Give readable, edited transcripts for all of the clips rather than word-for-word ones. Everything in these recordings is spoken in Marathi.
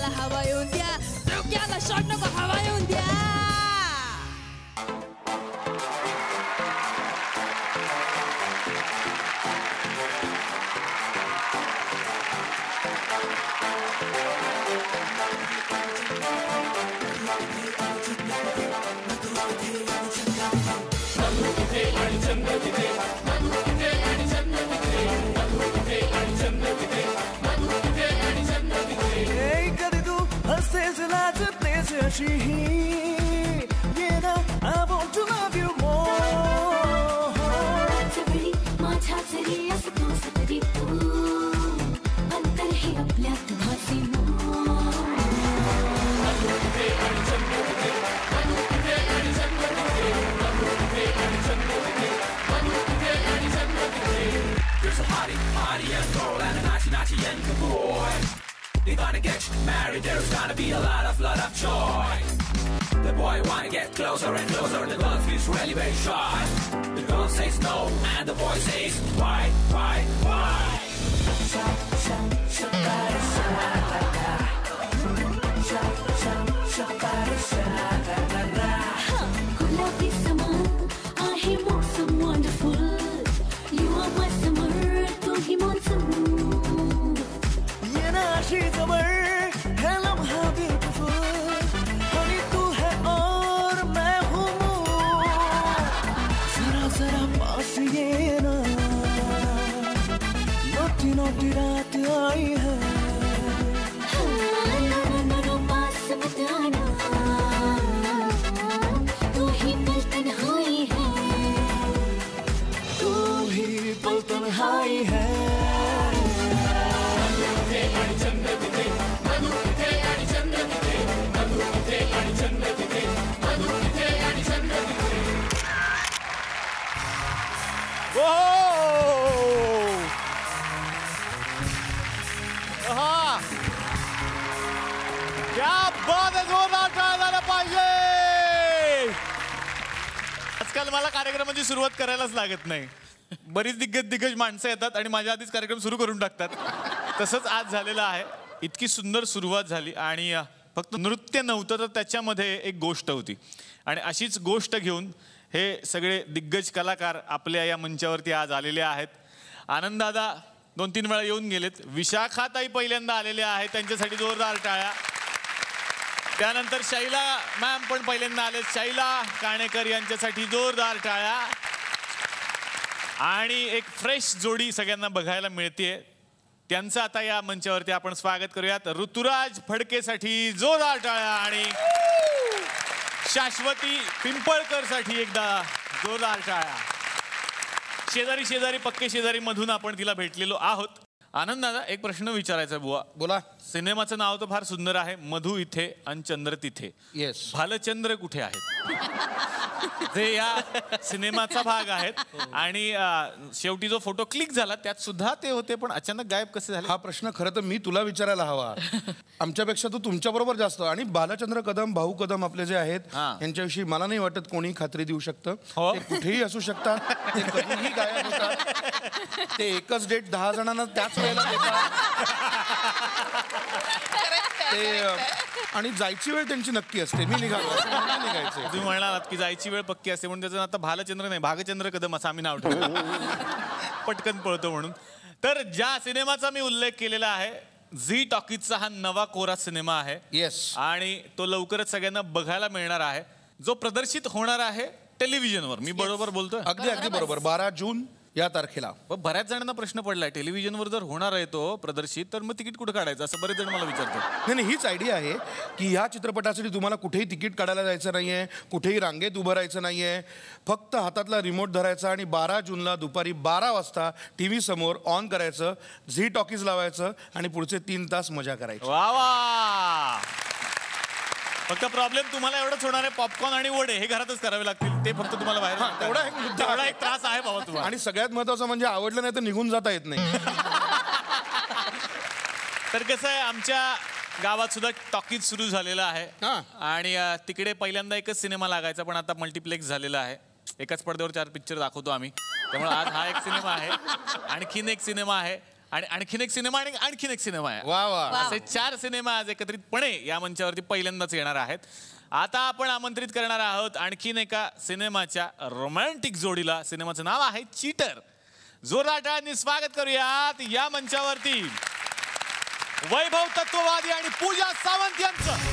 डोक्याला हवा येऊन द्या, डोक्याला शॉट नको हवा येऊन द्या. कधी तू हसतेस लाजतेस अशी ये ना I want to love you more. सगळी माझ्या जरी असतोस तरी तू अंतर हे आपल्यात भासी There's a party and girl and a naughty and good boy. They gonna get married, there's gonna be a lot of joy. The boy wanna get closer and closer, the girl feels really very shy. The girl says no, and the boy says why? गुलाबी समान आहे मौसम wonderful. You are my summer, Tu he monsoon. ये ना अशी जवळ है लम्हा beautiful. honey तू है और मैं हूँ जरा जरा पास ये ना नोटी नोटी रात आई है. नो पास मत आना, तू ही पल तन्हाई है, तू ही पल तन्हाई है. क्या बात आहे, जोरदार टाळ्या झाल्या पाहिजे. आजकाल मला कार्यक्रमाची सुरुवात करायलाच लागत नाही. बरीच दिग्गज माणसं येतात आणि माझ्या आधीच कार्यक्रम सुरू करून टाकतात. तसंच आज झालेलं आहे. इतकी सुंदर सुरुवात झाली आणि फक्त नृत्य नव्हतं तर त्याच्यामध्ये एक गोष्ट होती आणि अशीच गोष्ट घेऊन हे सगळे दिग्गज कलाकार आपल्या या मंचावरती आज आलेले आहेत. आनंददादा 2-3 वेळा येऊन गेलेत. विशाखाताई पहिल्यांदा आलेल्या आहेत, त्यांच्यासाठी जोरदार टाळ्या. त्यानंतर शैला मॅम पण पहिल्यांदा आले, शैला काणेकर यांच्यासाठी जोरदार टाळ्या. आणि एक फ्रेश जोडी सगळ्यांना बघायला मिळते, त्यांचं आता या मंचावरती आपण स्वागत करूयात. ऋतुराज फडकेसाठी जोरदार टाळ्या आणि शाश्वती पिंपळकरसाठी एकदा जोरदार टाळ्या. शेजारी पक्के शेजारी मधून आपण तिला भेटलेलो आहोत. आनंद दादा, एक प्रश्न विचारायचा बुवा. बोला. सिनेमाचं नाव तर फार सुंदर आहे, मधु इथे आणि चंद्र तिथे. येस. भालचंद्र कुठे आहेत? जे या सिनेमाचा भाग आहेत आणि शेवटी जो फोटो क्लिक झाला त्यात सुद्धा ते होते, पण अचानक गायब कसे झाले? हा प्रश्न खरं तर मी तुला विचारायला हवा. आमच्यापेक्षा तू तुमच्या बरोबर जास्त. आणि बालचंद्र कदम, भाऊ कदम आपले जे आहेत यांच्याविषयी मला नाही वाटत कोणी खात्री देऊ शकतं. ते कुठेही असू शकतात, ते कधीही गायब होतात. ते एकच डेट 10 जणांना त्याच वेळेला देतात. ते आणि जायची वेळ त्यांची नक्की असते. मी निघालो निघायचे. तुम्ही म्हणालात की जायची वेळ पक्की असते म्हणून त्याचं आता भालचंद्र नाही, भागचंद्र कदम असं आम्ही नाव ठेवलं. पटकन पळतो म्हणून. तर ज्या सिनेमाचा मी उल्लेख केलेला आहे, झी टॉकीजचा हा नवा कोरा सिनेमा आहे. येस. आणि तो लवकरच सगळ्यांना बघायला मिळणार आहे, जो प्रदर्शित होणार आहे टेलिव्हिजनवर. मी बरोबर बोलतोय? अगदी बरोबर. 12 जून या तारखेला. बऱ्याच जणांना प्रश्न पडलाय, टेलिव्हिजनवर जर होणार आहे तो प्रदर्शित तर मग तिकीट कुठं काढायचं, असं बरेच जण मला विचारतात. नाही, हीच आयडिया आहे की ह्या चित्रपटासाठी तुम्हाला कुठेही तिकीट काढायला जायचं नाहीये, कुठेही रांगेत उभं राहायचं नाहीये. फक्त हातातला रिमोट धरायचा आणि 12 जूनला दुपारी 12 वाजता TV समोर ऑन करायचं, झी टॉकीज लावायचं आणि पुढचे 3 तास मजा करायची. वा वा. फक्त प्रॉब्लेम तुम्हाला एवढंच होणार आहे, पॉपकॉर्न आणि वडे हे घरातच करावे लागतील. ते फक्त तुम्हाला बाहेर तेवढा एक त्रास आहे बाबा तुम्हाला. आणि सगळ्यात महत्वाचं म्हणजे आवडलं नाही तर निघून जाता येत नाही. तर कसं आहे, आमच्या गावात सुद्धा टॉकीज सुरू झालेला आहे आणि तिकडे पहिल्यांदा एकच सिनेमा लागायचा, पण आता मल्टिप्लेक्स झालेला आहे. एकाच पडद्यावर 4 पिक्चर दाखवतो आम्ही. त्यामुळे आज हा एक सिनेमा आहे, आणखीन एक सिनेमा आहे आणि आणखीन एक सिनेमा आणि आणखीन एक सिनेमा आहे. वा वा. असे 4 सिनेमा आज एकत्रितपणे या मंचावरती पहिल्यांदाच येणार आहेत. आता आपण आमंत्रित करणार आहोत आणखीन एका सिनेमाच्या रोमॅन्टिक जोडीला. सिनेमाचं नाव आहे चीटर. जोरदार टाळ्यांनी स्वागत करूयात या मंचावरती वैभव तत्ववादी आणि पूजा सावंत यांचं.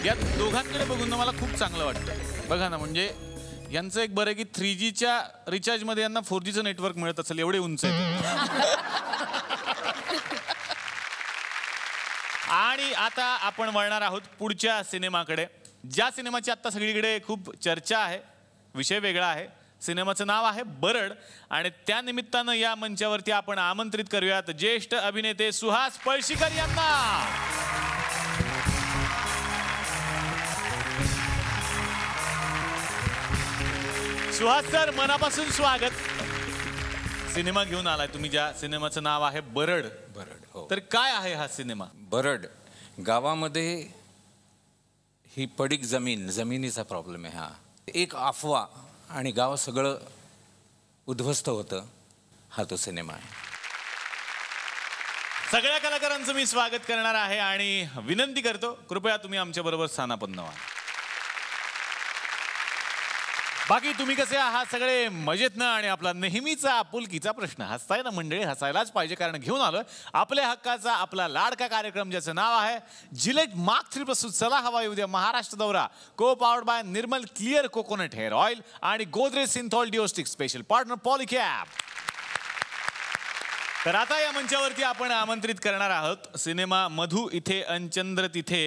या दोघांकडे बघून ना मला खूप चांगलं वाटतं. बघा ना, म्हणजे यांचं एक बरं की 3Gच्या रिचार्जमध्ये यांना 4Gचं नेटवर्क मिळत असेल, एवढे उंच आहेत. आणि आता आपण वळणार आहोत पुढच्या सिनेमाकडे, ज्या सिनेमाची आता सगळीकडे खूप चर्चा आहे. विषय वेगळा आहे. सिनेमाचं नाव आहे बरड. आणि त्या निमित्तानं या मंचावरती आपण आमंत्रित करूयात ज्येष्ठ अभिनेते सुहास पळशीकर यांना. सुहास सर, मनापासून स्वागत. सिनेमा घेऊन आलाय तुम्ही, ज्या सिनेमाचं नाव आहे बरड. बरड, हो. तर काय आहे हा सिनेमा? बरड गावामध्ये ही पडीक जमिनीचा प्रॉब्लेम आहे. हा एक अफवा आणि गाव सगळं उद्ध्वस्त होतं. हा तो सिनेमा आहे. सगळ्या कलाकारांचं मी स्वागत करणार आहे आणि विनंती करतो कृपया तुम्ही आमच्या बरोबर स्थानापन्न व्हा. बाकी तुम्ही कसे आहात? सगळे मजेतनं? आणि आपला नेहमीचा आपुलकीचा प्रश्न, हसताय ना मंडळी? हसायलाच पाहिजे, कारण घेऊन आलोय आपल्या हक्काचा आपला लाडका कार्यक्रम, ज्याचं नाव आहे जिलेट मार्क 3 प्रस्तुत चला हवा येऊ द्या महाराष्ट्र दौरा, co-powered by Nirmal clear coconut hair oil आणि Godrej Cinthol deo stick, special partner Polycab. तर आता या मंचावरती आपण आमंत्रित करणार आहोत सिनेमा मधु इथे अनचंद्र तिथे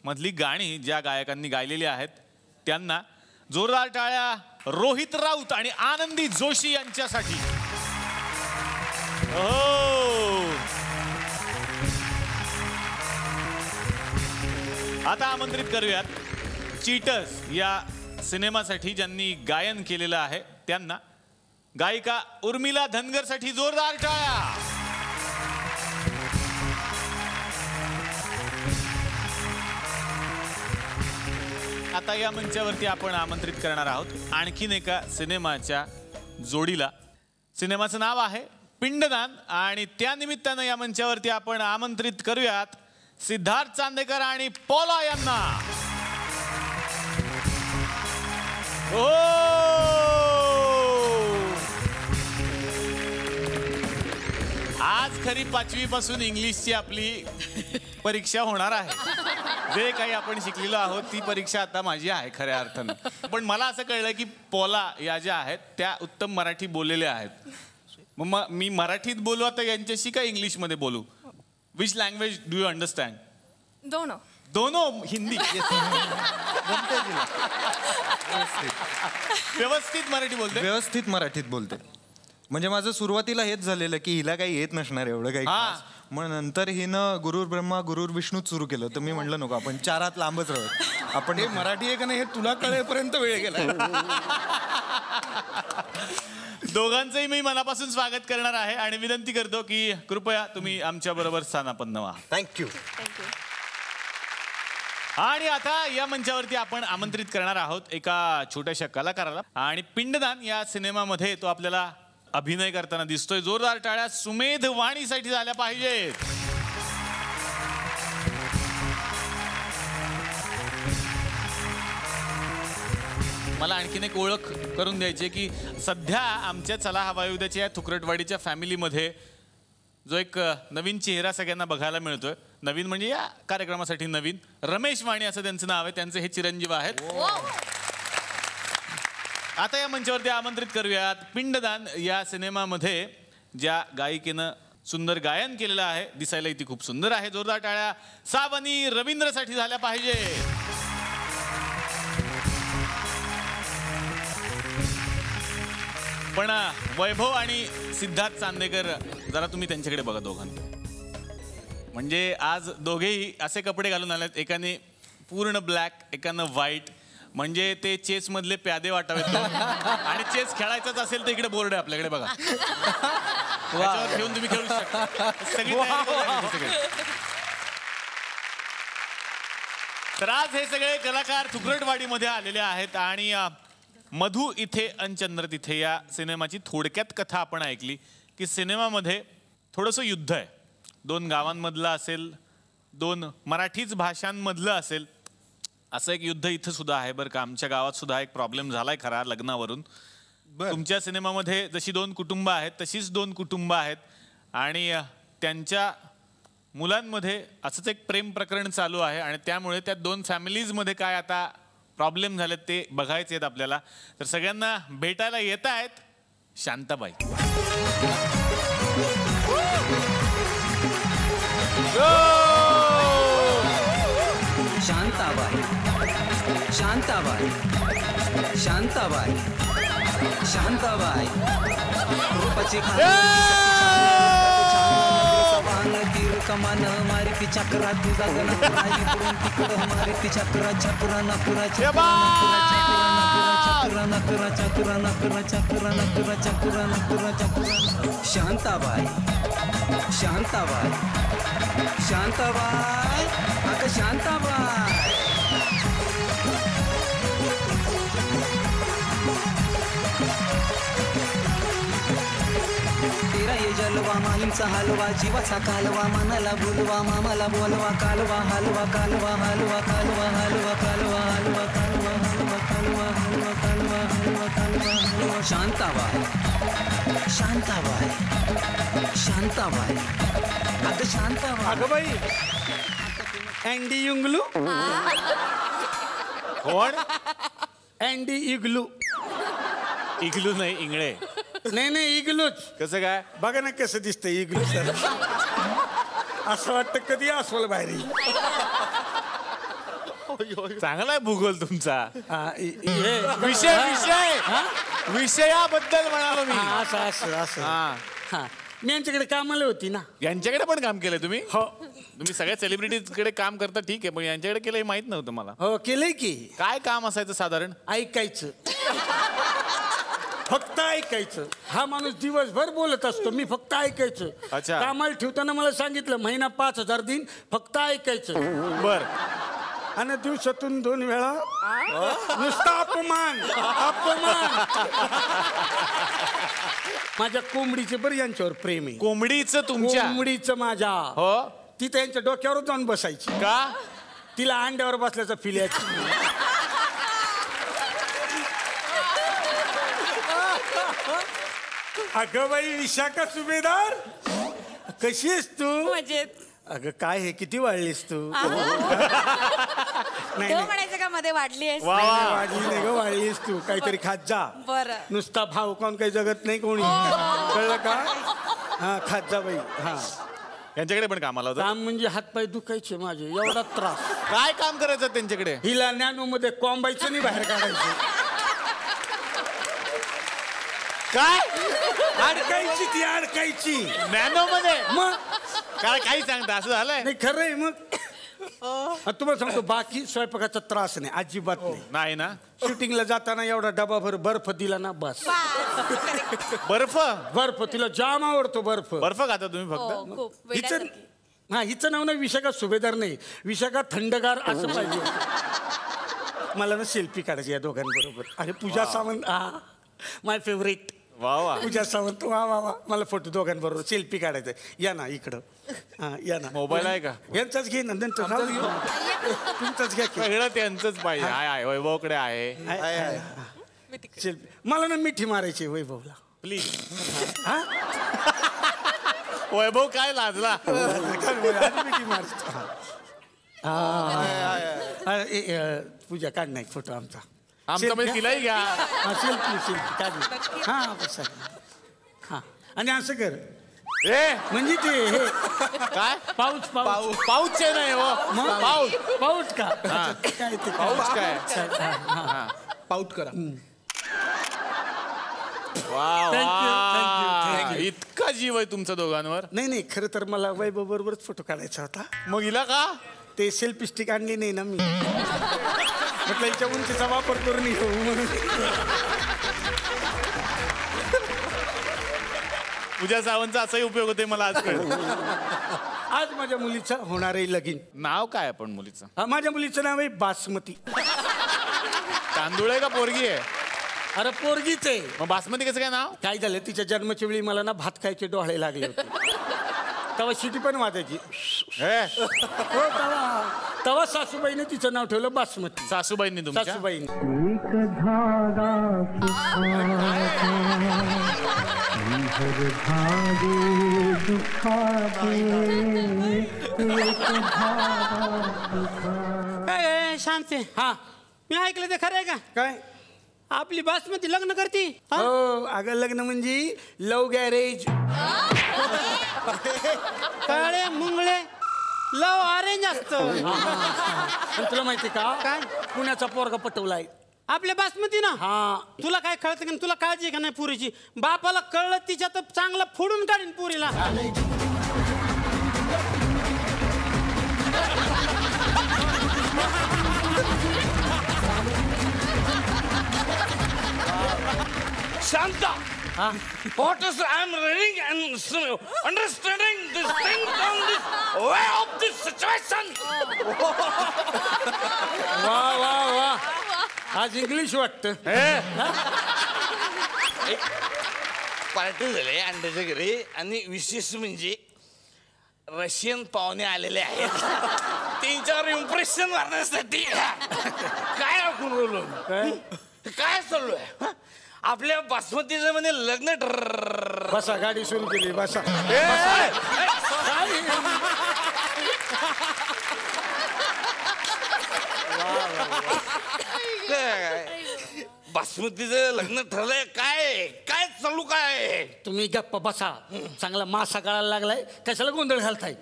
मधली गाणी ज्या गायकांनी गायलेली आहेत त्यांना. जोरदार टाळ्या रोहित राऊत आणि आनंदी जोशी यांच्यासाठी. आता आमंत्रित करूयात चीटर्स या सिनेमासाठी ज्यांनी गायन केलेलं आहे त्यांना. गायिका उर्मिला धनगर साठी जोरदार टाळ्या. आता या मंचावरती आपण आमंत्रित करणार आहोत आणखीन एका सिनेमाच्या जोडीला. सिनेमाचं नाव आहे पिंडदान आणि त्या निमित्तानं या मंचावरती आपण आमंत्रित करूयात सिद्धार्थ चांदेकर आणि पॉला यांना. आज खरी 5वी पासून इंग्लिशची आपली परीक्षा होणार आहे. जे काही आपण शिकलेलो आहोत ती परीक्षा आता माझी आहे खऱ्या अर्थानं. पण मला असं कळलं की पॉला या ज्या आहेत त्या उत्तम मराठी बोललेल्या आहेत. मग मी मराठीत बोलू आता यांच्याशी का इंग्लिशमध्ये बोलू? Which language do you understand? दोनो हिंदी. व्यवस्थित मराठी बोलते? व्यवस्थित मराठीत बोलते. म्हणजे माझं सुरुवातीला हेच झालेलं की हिला काही येत नसणार एवढं काही. मग नंतर हिनं गुरुर ब्रह्मा गुरुर विष्णूच सुरू केलं. तर मी म्हटलं नको, आपण 4 हात लांबच राहू. आपण हे मराठी आहे का नाही हे तुला कळेपर्यंत वेळ गेला. दोघांचंही मी मनापासून स्वागत करणार आहे आणि विनंती करतो की कृपया तुम्ही आमच्या बरोबर स्थानापन्न व्हा. थँक्यू. आणि आता या मंचावरती आपण आमंत्रित करणार आहोत एका छोट्याशा कलाकाराला. आणि पिंडदान या सिनेमामध्ये तो आपल्याला अभिनय करताना दिसतोय. जोरदार टाळ्या सुमेध वाणीसाठी झाल्या पाहिजेत. मला आणखीन एक ओळख करून द्यायची की सध्या आमच्या चला हवा येऊ द्याच्या या थुकरटवाडीच्या फॅमिलीमध्ये जो एक नवीन चेहरा सगळ्यांना बघायला मिळतोय. नवीन म्हणजे या कार्यक्रमासाठी नवीन. रमेश वाणी असं त्यांचं नाव आहे. त्यांचे हे चिरंजीव आहेत. आता या मंचावरती आमंत्रित करूयात पिंडदान या सिनेमामध्ये ज्या गायिकेनं सुंदर गायन केलेलं आहे. दिसायला ती खूप सुंदर आहे. जोरदार टाळ्या सावनी रवींद्रसाठी झाल्या पाहिजे. पण वैभव आणि सिद्धार्थ चांदेकर, जरा तुम्ही त्यांच्याकडे बघा दोघांकडे. म्हणजे आज दोघेही असे कपडे घालून आलेत. एकाने पूर्ण ब्लॅक, एकानं व्हाईट. म्हणजे ते चेस मधले प्यादे वाटावेत. आणि चेस खेळायचाच असेल तर इकडे बोर्ड आहे आपल्याकडे बघा. घेऊन तुम्ही खेळू शकता. सगळी तर आज हे सगळे कलाकार तुकडवाडीमध्ये आलेले आहेत आणि मधु इथे अन चंद्र तिथे या सिनेमाची थोडक्यात कथा आपण ऐकली की सिनेमामध्ये थोडंसं युद्ध आहे. 2 गावांमधलं असेल, 2 मराठीच भाषांमधलं असेल, असं एक युद्ध इथं सुद्धा आहे बरं का. आमच्या गावात सुद्धा एक प्रॉब्लेम झालाय खरा लग्नावरून. तुमच्या सिनेमामध्ये जशी 2 कुटुंब आहेत तशीच 2 कुटुंब आहेत आणि त्यांच्या मुलांमध्ये असंच एक प्रेम प्रकरण चालू आहे आणि त्यामुळे त्या 2 फॅमिलीजमध्ये काय आता प्रॉब्लेम झालेत ते बघायचे आहेत आपल्याला. तर सगळ्यांना भेटायला येत आहेत शांताबाई. शांताबाई शांताबाई शांताबाई शांताबाई रूपाची कमान मारी ती चक्रा तुझा तिकडं मारी ती चक्रा चक्रा नकरा चक्रा नकरा चक्रा नकरा चक्रा नकरा चक्रा नकरा चक्रा. शांताबाई शांताबाई शांताबाई अगं शांताबाई. तेरा ये जलवा माहींचा हलवा जीवाचा कालवा मनाला बोलवा मामाला बोलवा कालवा हलवा कालवा हलवा कालवा हलवा कालवा हलवा कालवा हलवा कालवा हलवा कालवा हलवा कालवा हलवा. शांताबाई शांताबाई शांताबाई अगं शांताबाई. अगं बाई अँडी युंगलू. कोण? अँडी इग्लू. इग्लू नाही इंगळे. नाही इग्लूच. कसं काय? बघा ना कसं दिसतंय इग्लू सर. असं वाटतं कधी अस्वल बाहेर येईल. चांगला आहे भूगोल तुमचा. विषय विषयाबद्दल म्हणालो मी. असं असं असं हा मी यांच्याकडे कामाला होती ना. यांच्याकडे पण काम केलंय तुम्ही? हो. तुम्ही सगळ्या सेलिब्रिटीजकडे काम करता ठीक आहे पण यांच्याकडे केलं हे माहित नव्हतं मला. हो केलंय की. काय काम असायचं साधारण? ऐकायचं. फक्त ऐकायचं. हा माणूस दिवसभर बोलत असतो मी फक्त ऐकायचं. अच्छा. कामाला ठेवताना मला सांगितलं महिना 5,000 दिन फक्त ऐकायचं. बर. आणि दिवसातून 2 वेळा नुसता अपमान अपमान. माझ्या कोंबडीचं बरं यांच्यावर प्रेम आहे. कोंबडीचं तुमच्या? कोंबडीचं माझ्या. हो. ती त्यांच्या डोक्यावर जाऊन बसायची. का? तिला अंड्यावर बसल्याचा फील यायची. अगं बाई विशाखा सुभेदार कशी आहेस तू? मजेत. अगं काय हे किती वाढलीस तू? नाही म्हणायचं का मध्ये वाढली आहेस? वाढली नाही ग वाढलीस तू. काहीतरी खात जा. बरं. नुसता भाव कोण काही जगत नाही कोणी. कळलं का? हा खात जा बाई. हा यांच्याकडे पण कामाला होतं? काम म्हणजे हातपाय दुखायचे माझे एवढा त्रास. काय काम करायचं त्यांच्याकडे? हिला नॅनो मध्ये कोंबायचं नाही बाहेर काढायचं. काय? अडकायची ती अडकायची नॅनो मध्ये. मग काय काही सांगता असं झालंय? नाही खरंय. मग तुम्हाला सांगतो बाकी स्वयंपाकाचा त्रास नाही अजिबात नाही ना. शूटिंगला जाताना एवढा डबाभर बर्फ दिला ना बस. बर्फ? बर्फ तिला जाम आवडतो. बर्फ खाता तुम्ही फक्त? हिचं हा हिचं नाव ना विशाखा सुभेदार नाही विशाखा थंडगार असं पाहिजे. मला ना सेल्फी काढायची या दोघांबरोबर. अरे पूजा सावंत हा माय फेवरेट. वा वा. पूजा सावंत वा वा वा. मला फोटो दोघांबरोबर सेल्फी काढायचा. या ना इकडं. हा या ना. मोबाईल आहे का? यांचाच घे ना. तुमचाच घ्या. सगळं त्यांचंच पाहिजे. आहे वैभवकडे आहे. सेल्फी. मला ना मिठी मारायची वैभवला प्लीज. हा वैभव काय लाजला? मिठी मारायची. पूजा काढ नाही फोटो आमचा. आमचा म्हणजे तिलाही घ्या. सेल्फी सेल्फी काढ. हा बस. हा आणि असं कर म्हणजे ते हे काय पाऊच पाऊच पाऊच नाही हो. पाऊच पाऊच का? काय ते पाऊच काय? पाऊट करा. वा. इतका जीव आहे तुमच्या दोघांवर? नाही खरं तर मला वैभव बरोबरच फोटो काढायचा होता. मग हिला का? ते सेल्फी स्टिक आणली नाही ना मी. म्हटलं हिच्या उंचीचा वापर करून येऊ. पूजा सावंतचा असाही उपयोग होते मला आज कळलं. आज माझ्या मुलीचं होणार आहे लगीन. नाव काय पण मुलीचं? माझ्या मुलीचं नाव आहे बासमती. तांदूळ आहे का पोरगी आहे? अरे पोरगीच आहे. मग बासमती कसं काय नाव? काय झालं, तिच्या जन्माच्या वेळी मला ना भात खायचे डोळे लागले होते. तेव्हा शिटी पण वाजायची. हो तेव्हा सासूबाईने तिचं नाव ठेवलं बासमती. सासूबाईंनी तुमच्या? सासूबाईंनी. शांत. हा मी ऐकलं ते खरं आहे का? काय? आपली बासमती लग्न करती? हो अगं लग्न म्हणजे लव गॅरेज. काळे मुंगळे लव अरेंज असतं. तुला माहिती का काय? पुण्याचा पोरगा पटवलाय आपल्या बासमती ना. हा तुला काय कळतं का? तुला काळजी आहे का नाही पुरीची? बापाला कळलं तिच्या तर चांगला फोडून काढीन पुरीला. Shanta! What is I'm reading and understanding this thing on this way of this situation. वा वा वा आज इंग्लिश वाटतं. पार्टी झाली अंड्याच्या घरी आणि विशेष म्हणजे रशियन पाहुणे आलेले आहेत. त्यांच्यावर इम्प्रेशन मारण्यासाठी काय ऐकून बोललो काय चालू आहे? आपल्या बासमतीचं म्हणजे लग्न. बसा गाडी सुरू केली. बसा. बासमतीचं लग्न ठरलंय. काय काय चालू काय? तुम्ही गप्प बसा. चांगला मासा गळायला लागलाय, कशाला गोंधळ घालताय?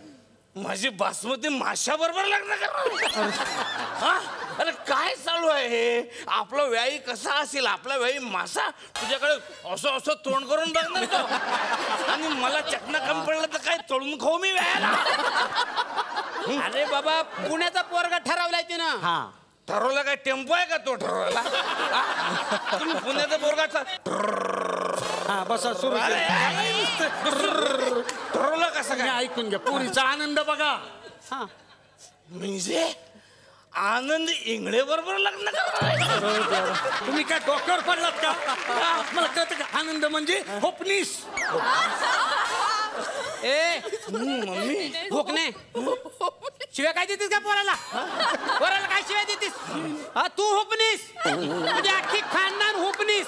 माझी बासमती माशाबरोबर लग्न करणार? अरे काय चालू आहे? आपला व्यायी कसा असेल? आपला व्यायी मासा तुझ्याकडे असं असं तोंड करून बघणार तो. आणि मला चकना कमी पडलं तर काय तळून खाऊ मी व्यायाला? अरे बाबा पुण्याचा पोरगा ठरवलाय ते ना. हा ठरवला काय? टेम्पो आहे का तो ठरवायला? तुम्ही पुण्याचा पोरगाचा हा बसा सुरू. ठरवलं कसं काय? ऐकून घ्या. पुरीचा आनंद बघा. हा म्हणजे आनंद इंगळे बरोबर लग्न करणार? तुम्ही काय डोक्यावर पडलात का? मला कळतं का आनंद म्हणजे होपनीस. ए मम्मी भोकणे शिव्या काय देतीस का पोराला? पोराला काय शिव्या देतीस? तू हुपनीस म्हणजे अख्खी खानदान हुपनीस.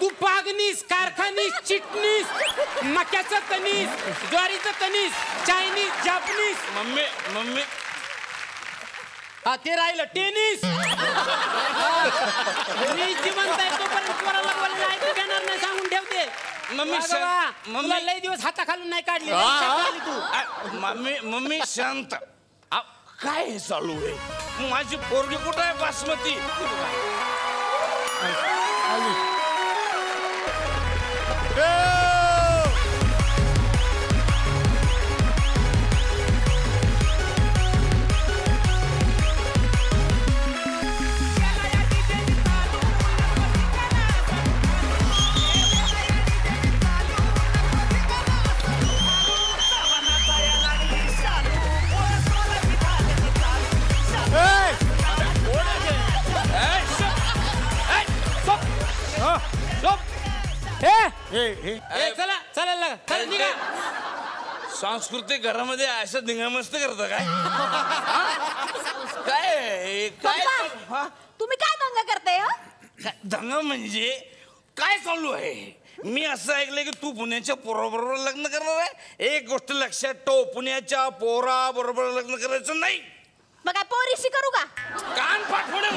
तू पागनीस, कारखानीस, चिटणीस, मक्याचं कणीस, ज्वारीचं कणीस, चायनीज, जापनीस. मम्मी मम्मी ते राहिलं टेनिस. मी जिवंत आहे तोपर्यंत पोराला बोलायला ऐकू घेणार नाही सांगून ठेवते. मम्मी लय दिवस हाताखालून नाही काढली तू. मम्मी शांत. काय हे चालू आहे? माझी पोरगी कुठं आहे बासमती? चला चला निघा. सांस्कृतिक घरामध्ये असं धिंगामस्त करता काय? काय काय तुम्ही काय दंगा करताय? दंगा म्हणजे काय चालू आहे? मी असं ऐकलंय की तू पुण्याच्या पोराबरोबर लग्न करणार आहे. एक गोष्ट लक्षात ठेव, पुण्याच्या पोराबरोबर लग्न करायचं नाही. मग काय पोरीशी करू का? कान पाठवणे.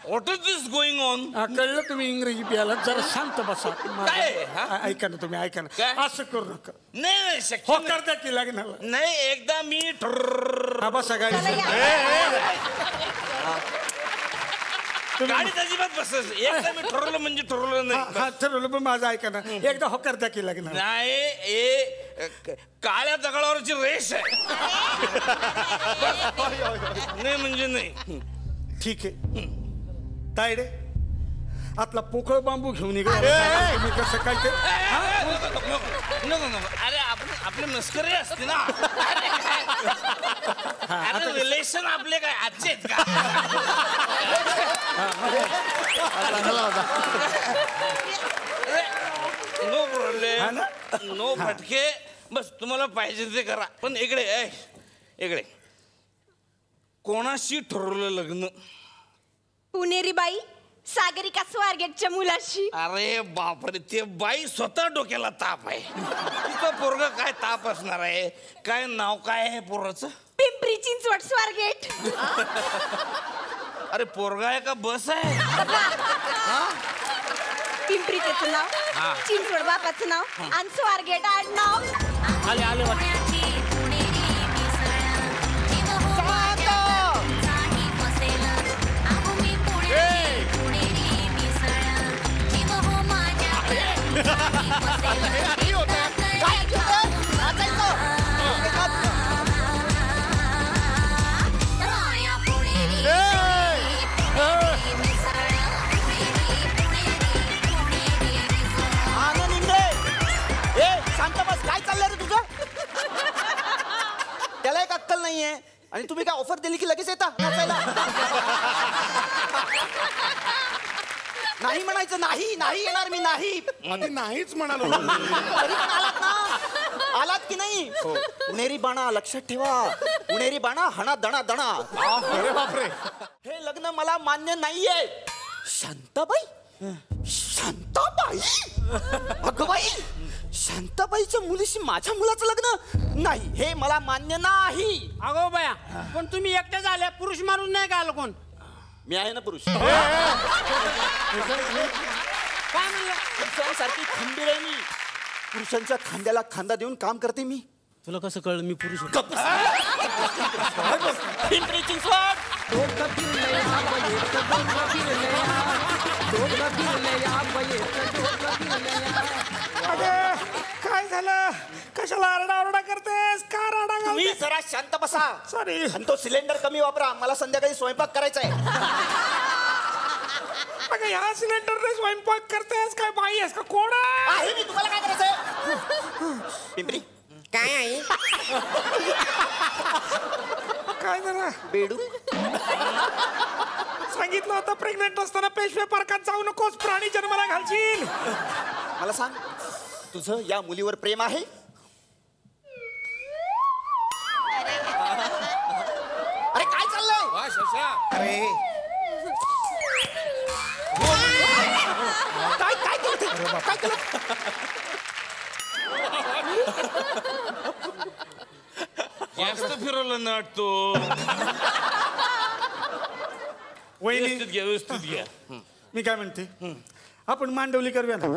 What is this going on? कळलं तुम्ही इंग्रजी प्याला. जरा शांत बसा. काय ऐका ना तुम्ही ऐका ना. असं करू नका. नाही शक्य हो करता की लग्नाला. नाही एकदा मी बसा गाडी. गाडीत अजिबात बसस. एकदा मी ठरवलं म्हणजे ठरवलं नाही. हा ठरवलं पण माझं ऐका ना. एकदा हो करता की लग्न. नाही काळ्या दगडावरची रेष आहे. नाही म्हणजे नाही. ठीक आहे तायडे आतला पोकळ बांबू घेऊन निघा. कसं काय ते? अरे आपण आपली मस्करी असते ना. अरे रिलेशन आपले काय आजचे आहेत का? नो प्रॉब्लेम, नो फटके. बस तुम्हाला पाहिजे ते करा. पण इकडे कोणाशी ठरवलं लग्न? पुणेरी बाई सागरिका स्वारगेटच्या मुलाशी. अरे बापरे, ते बाई स्वतः डोक्याला ताप आहे. तिचं पोरग काय ताप असणार आहे? काय नाव काय आहे पोराचं? पिंपरी चिंचवड स्वारगेट. अरे पोरगा आहे का बस आहे? पिंपरी त्याचं नाव, चिंचवड बापाचं नाव आणि स्वारगेट आडनाव. आले त्याला एक अक्कल नाहीये आणि तुम्ही काय ऑफर दिली की लगेच येता नाचायला. नाही म्हणायचं. नाही येणार मी. नाहीच म्हणालो. तरी पण आलात ना. आलात की नाही? पुणेरी बाणा लक्षात ठेवा. पुणेरी बाणा हणा दणा दणा. अरे बापरे, हे लग्न मला मान्य नाहीये. शांताबाई, अगं बाई, शांताबाईच्या मुलीशी माझ्या मुलाचं लग्न नाही, हे मला मान्य नाही. अगो बाया, पण तुम्ही एकटे झाले, पुरुष माणूस नाही का आलं कोण? मी आहे ना पुरुष. काय म्हणलं? पुरुषांसारखी खंबीर आहे मी. पुरुषांच्या खांद्याला खांदा देऊन काम करते मी. तुला कसं कळलं मी पुरुष? पिंपरी चिंचवड. काय झालं? कशाला आरडाओरडा करतेस? का राडा? तुम्ही जरा शांत बसा. सॉरी. आणि तो सिलेंडर कमी वापरा. मला संध्याकाळी स्वयंपाक करायचा आहे. ह्या सिलेंडरने स्वयंपाक करतेस? काय बाई आहेस का? कोण आहे मी? तुम्हाला काय करायचंय? पिंपरी काय आहे? काय जरा बेडू सांगितलं होतं प्रेग्नेंट असताना पेशवे पार्कात जाऊ नकोस, प्राणी जन्माला घालशील. मला सांग, तुझं या मुलीवर प्रेम आहे? अरे काय चाललंय? अरे काय केलं ते? काय केलं? जास्त फिरवलं नट तो. व्यवस्थित घ्या. मी काय म्हणते, आपण मांडवली करूया ना.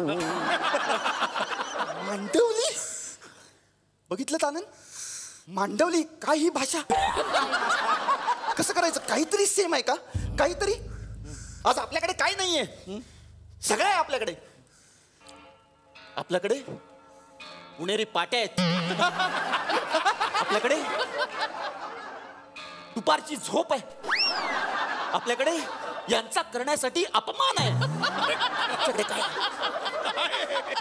मांडवली? बघितलं आनंद? मांडवली काय ही भाषा? कसं करायचं? काहीतरी सेम आहे का? काहीतरी. आज आपल्याकडे काय नाहीये, सगळं आहे आपल्याकडे. आपल्याकडे पुणेरी पाट्या आहेत. आपल्याकडे दुपारची झोप आहे. आपल्याकडे यांचा करण्यासाठी अपमान आहे. आमच्याकडे काय?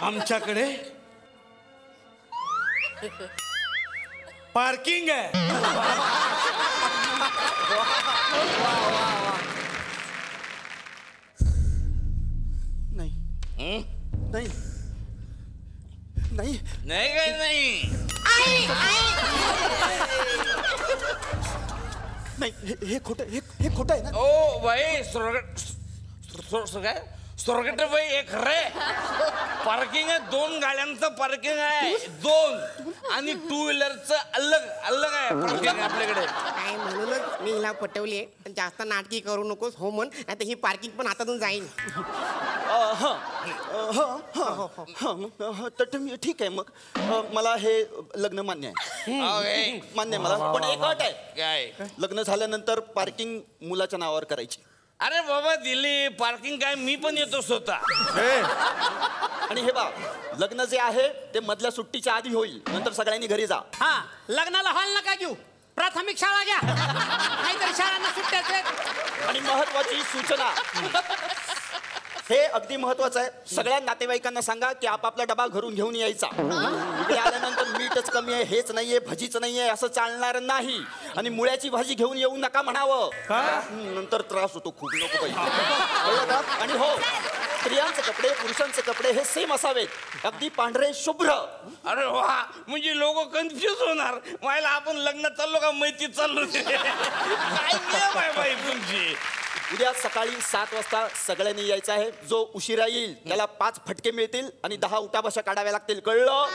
आमच्याकडे पार्किंग आहे. नाही नाही नाही नाही काय नाही. नाही हे खोटं, हे खोटं आहे ना. ओ बाई स्वर्गट बाई हे खरंय. पार्किंग आहे, 2 गाड्यांचं पार्किंग आहे, 2 आणि 2 व्हीलरचं अलग आहे पार्किंग आपल्याकडे. काय म्हणूनच मी हिला पटवली, जास्त नाटकी करू नकोस हो म्हण, आता ही पार्किंग पण हातातून जाईल. तर मी ठीक आहे मग. मला हे लग्न मान्य आहे. मान्य आहे मला. पण एक अट आहे. काय? लग्न झाल्यानंतर पार्किंग मुलाच्या नावावर करायची. अरे बाबा दिली पार्किंग काय, मी पण येतो स्वतः. आणि हे बा, लग्न जे आहे ते मधल्या सुट्टीच्या आधी होईल. नंतर सगळ्यांनी घरी जा. हा, लग्नाला हॉल नका घेऊ, प्राथमिक शाळा घ्या, नाहीतरी शाळांना सुट्ट्याच आहेत. आणि महत्वाची सूचना, हे अगदी महत्वाचं आहे. सगळ्या नातेवाईकांना सांगा की आपापला डबा घरून घेऊन यायचा. इकडे आल्यानंतर मीठच कमी आहे, हेच नाहीये, भजीच नाहीये असं चालणार नाही. आणि मुळ्याची भाजी घेऊन येऊ नका म्हणावं. नंतर त्रास होतो खूप. नको पाहिजे. आणि हो, स्त्रियांचे कपडे पुरुषांचे कपडे हे सेम असावेत, अगदी पांढरे शुभ्र. अरे वा, म्हणजे लोक कन्फ्युज होणार. मला आपण लग्नात चाललो का मैत्रीत चाललो? काय नियम आहे बाई तुमची? उद्या सकाळी 7 वाजता सगळ्यांनी यायचं आहे. जो उशिरा येईल त्याला 5 फटके मिळतील आणि 10 उठाबशा काढाव्या लागतील. कळलं?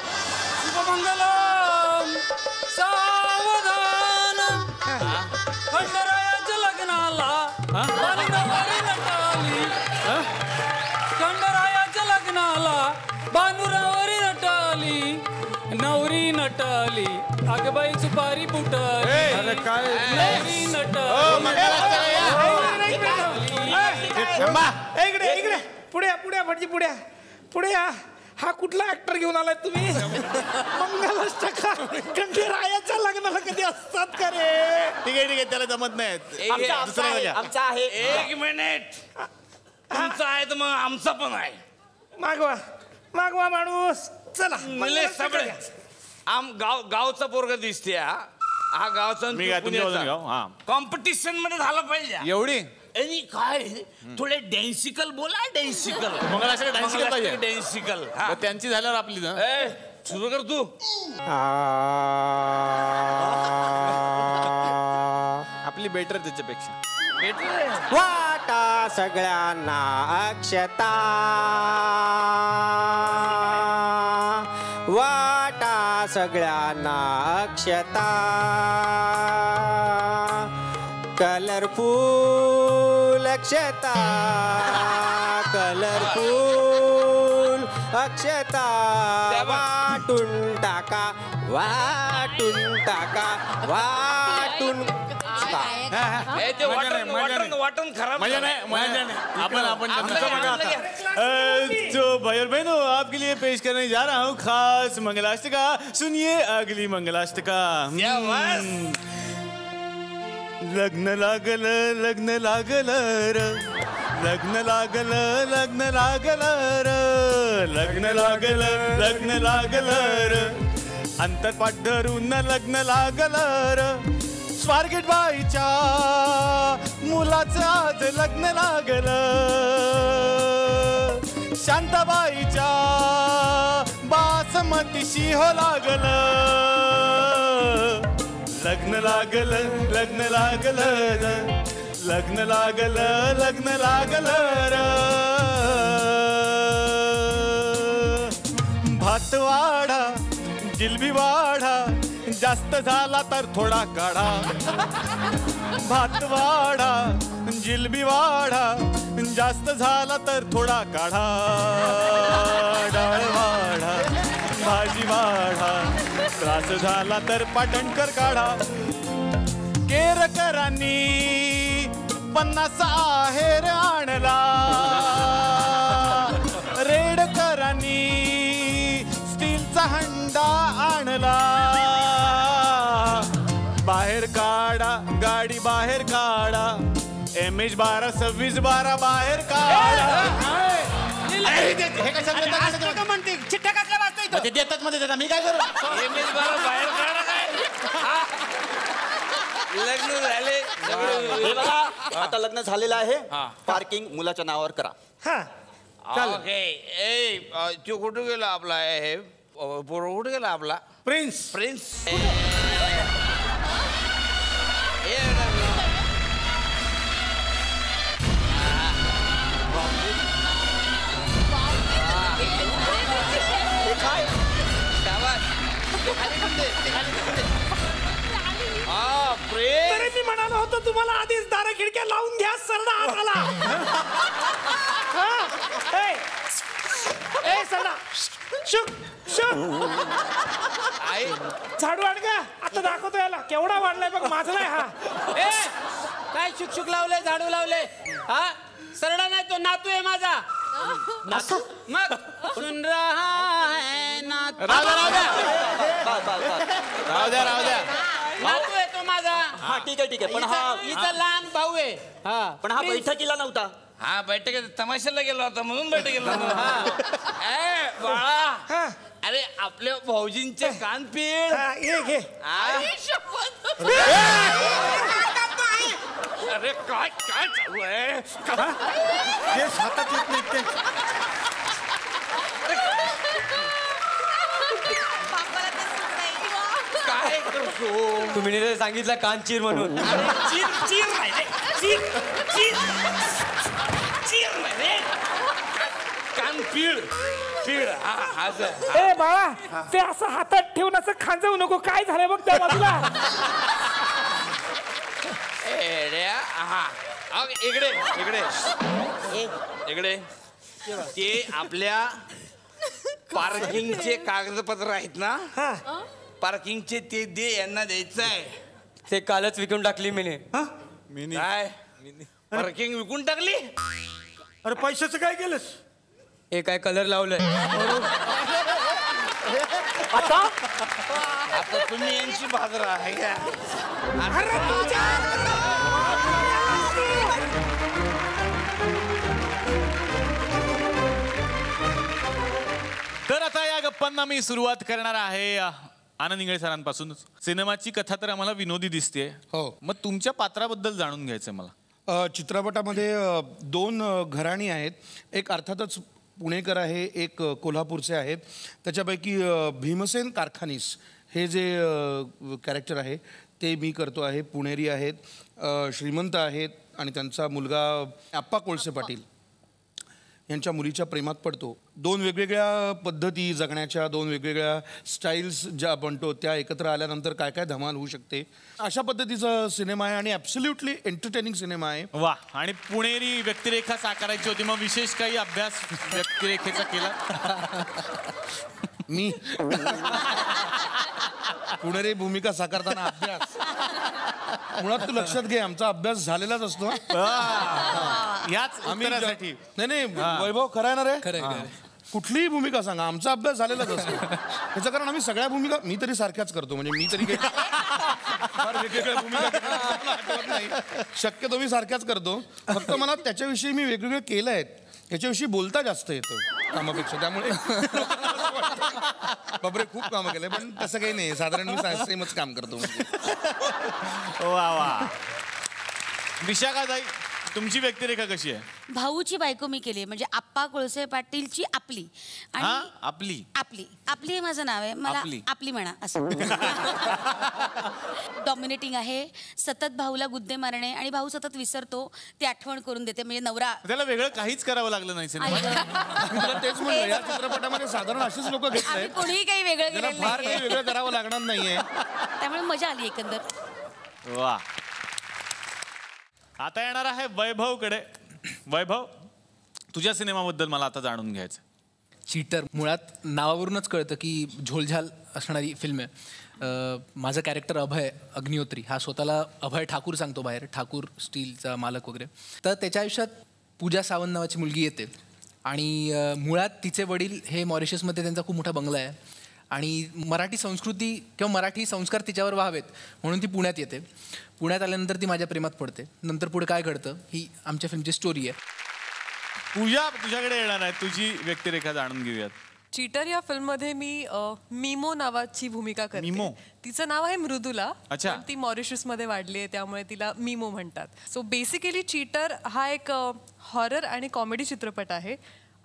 शुभमंगलम सावधान खंडरायाच्या लग्नाला बानुरावरी नटाली. खंडरायाच्या लग्नाला बानुरावरी नटाली. नवरी नटाली अगबाई सुपारी फुटली. अरे काय नवरी नटाली. इकडे इकडे पुढे पुढे भटजी पुढे पुढे या. हा कुठला ऍक्टर घेऊन आलाय तुम्ही? मंगलाष्टका खंडेरायाच्या लग्नाला कधी असतात का रे? ठीक आहे त्याला जमत नाही. आमचा आहे. 1 मिनिट. तुमचा आहे तर मग आमचा पण आहे. मागवा मागवा माणूस. चला सगळे गावचा पोरगा दिसते. हा गावचा कॉम्पिटिशन मध्ये झाला पाहिजे एवढी. आणि काय थोडे डॅन्सिकल बोला. डॅन्सिकल डॅन्सिकल पाहिजे. डॅन्सिकल त्यांची झाल्यावर आपली सुरू कर तू. आपली बेटर त्याच्यापेक्षा. वाटा सगळ्यांना अक्षता. वाटा सगळ्यांना अक्षता. कलरफुल अक्षता. कलरफुल अक्षता. वाटून टाका. वाटून टाका. वाटून वाटण खराब. मजा नाही. आपण तो भाई और बहनों, आपके लिए पेश करने जा रहा हूँ खास मंगलाष्टका. सुनिए अगली मंगलाष्टका. लग्न लागल लग्न लागल र. लग्न लागल लग्न लागल र. लग्न लागल लग्न लागल र. अंतरपाठ धरून लग्न लागल र. स्वारगेट बाईच्या मुलाचं आज लग्न लागल. शांताबाईच्या बासमतीशी हो लागल. लग्न लागल लग्न लागल र. लग्न लागल लग्न लागल र. भात वाढा जिलबी वाढा. जास्त झाला तर थोडा काढा. भात वाढा जिलबी वाढा. जास्त झाला तर थोडा काढा. डाळ वाढा भाजी वाढा. त्रास झाला तर पाटणकर काढा. केरकरांनी 50 आहेर आणला. रेडकरांनी स्टीलचा हंडा आणला. बाहेर काढा गाडी बाहेर काढा. MH 12 26 12 बाहेर काढा. हे कशाला म्हणते चिठ्ठ्या कसल्या वाचतोय? ते देतात मध्ये देतात. मी काय करू? MH 12 बाहेर काढा काय? लग्न झाले. हे बघा, आता लग्न झालेलं आहे. पार्किंग मुलाच्या नावावर करा. ओके. तो कुठं गेला आपला? हे पोरं कुठं गेला आपला? प्रिन्स. प्रिन्स तरी मी म्हणालो होतो तुम्हाला आधीच दारा खिडक्या लावून घ्या. सरडा आत आला. सरडा शुक शुक. झाडू आण का. आता दाखवतो याला केवढा वाढलाय बघ. माझा नाही हा. काय शुक लावले झाडू लावले? हा सरडा नाही तो नातू आहे माझा. मग सुन रहा है नातू. राहू द्या. नातू आहे तो माझा. हा ठीक आहे. पण हा हिचा लहान भाऊ आहे. पण हा बैठकीला नव्हता. हा बैठक तमाशाला गेला होता म्हणून बैठक गेला होता. ए बाळा, अरे आपल्या भाऊजींचे कान पिळ. अरे काय काय चालू आहे? हातात येत नाही ते. काय करतो तुम्ही नाही सांगितलं कान चिर म्हणून. चिर चिर नाही रे, चिर चिर चिर नाही रे, कान पिळ पिळ. ए बाळा, ते असं हातात ठेवून असं खांजवू नको. काय झालंय बघ त्या बाजूला. इकडे इकडे इकडे ते आपल्या पार्किंगचे कागदपत्र आहेत ना, पार्किंगचे ते दे, यांना द्यायचं आहे. ते कालच विकून टाकली मीने. काय पार्किंग विकून टाकली? अरे पैशाचं काय केलंस? हे काय कलर लावलंय. आता तुम्ही यांची बाजरा आहे का? तर आता या गप्पांना मी सुरुवात करणार आहे आनंद इंगळे सरांपासून. सिनेमाची कथा तर आम्हाला विनोदी दिसते. हो. मग तुमच्या पात्राबद्दल जाणून घ्यायचंय मला. चित्रपटामध्ये 2 घराणी आहेत. एक अर्थातच पुणेकर आहे, एक कोल्हापूरचे आहेत. त्याच्यापैकी भीमसेन कारखानीस हे जे कॅरेक्टर आहे ते मी करतो आहे. पुणेरी आहेत, श्रीमंत आहेत आणि त्यांचा मुलगा आप्पा कोळसे पाटील यांच्या मुलीच्या प्रेमात पडतो. 2 वेगवेगळ्या पद्धती जगण्याच्या, 2 वेगवेगळ्या स्टाईल्स ज्या बनतो त्या एकत्र आल्यानंतर काय काय धमाल होऊ शकते, अशा पद्धतीचा सिनेमा आहे आणि ॲब्सोल्युटली एंटरटेनिंग सिनेमा आहे. वा. आणि पुणेरी व्यक्तिरेखा साकारायची होती, मग विशेष काही अभ्यास व्यक्तिरेखेचा केला? मी पुणेरी भूमिका साकारताना अभ्यास, मुळात तू लक्षात घे, आमचा अभ्यास झालेलाच असतो. याच उत्तरासाठी. नाही वैभव, खरं आहे ना रे? कुठलीही भूमिका सांगा, आमचा अभ्यास झालेलाच असतो. त्याचं कारण आम्ही सगळ्या भूमिका मी तरी सारख्याच करतो. म्हणजे मी तरी फार वेगवेगळ्या भूमिका आठवत नाही. शक्यतो मी सारख्याच करतो. फक्त मला त्याच्याविषयी मी वेगवेगळं केलं आहे याच्याविषयी बोलता जास्त येतं कामापेक्षा. त्यामुळे बापरे खूप कामं केलंय, पण तसं काही नाही. साधारण मी सेमच काम करतो. वा वा. विशाखाताई, तुमची व्यक्तिरेखा कशी आहे? भाऊची बायको मी केली, म्हणजे आप्पा कोळसे पाटीलची आपली. आणि आपली आपली आपली हे माझं नाव आहे. मला आपली म्हणा असं. डॉमिनेटिंग आहे, सतत भाऊला गुद्दे मारणे आणि भाऊ सतत विसरतो ते आठवण करून देते. म्हणजे नवरा, त्याला वेगळं काहीच करावं लागलं नाही सिनेमात. तेच म्हणलं, या चित्रपटामध्ये साधारण असेच लोक घेतले, कोणीही काही वेगळं केलेलं फार काही वेगळं करावं लागणार नाहीये. त्यामुळे मजा आली एकंदर. वा. आता येणार आहे वैभवकडे. वैभव, तुझ्या सिनेमाबद्दल मला आता जाणून घ्यायचं. चीटर मुळात नावावरूनच कळतं की झोलझाल असणारी फिल्म आहे. माझं कॅरेक्टर अभय अग्निहोत्री हा स्वतःला अभय ठाकूर सांगतो बाहेर, ठाकूर स्टीलचा मालक वगैरे. तर त्याच्या आयुष्यात पूजा सावंत नावाची मुलगी येते आणि मुळात तिचे वडील हे मॉरिशसमध्ये त्यांचा खूप मोठा बंगला आहे आणि मराठी संस्कृती किंवा मराठी संस्कार तिच्यावर व्हावेत म्हणून ती पुण्यात येते. पुण्यात आल्यानंतर ती माझ्या प्रेमात पडते. नंतर पुढे काय घडतं ही आमच्या फिल्मची स्टोरी आहे. पूजा, तुझ्याकडे येणार आहे, तुझी व्यक्तिरेखा जाणून घेऊयात. चीटर या फिल्ममध्ये मी मीमो नावाची भूमिका करते. मीमो? तिचं नाव आहे मृदुला. अच्छा. पण ती मॉरिशसमध्ये वाढली आहे त्यामुळे तिला मीमो म्हणतात. सो बेसिकली चीटर हा एक हॉरर आणि कॉमेडी चित्रपट आहे.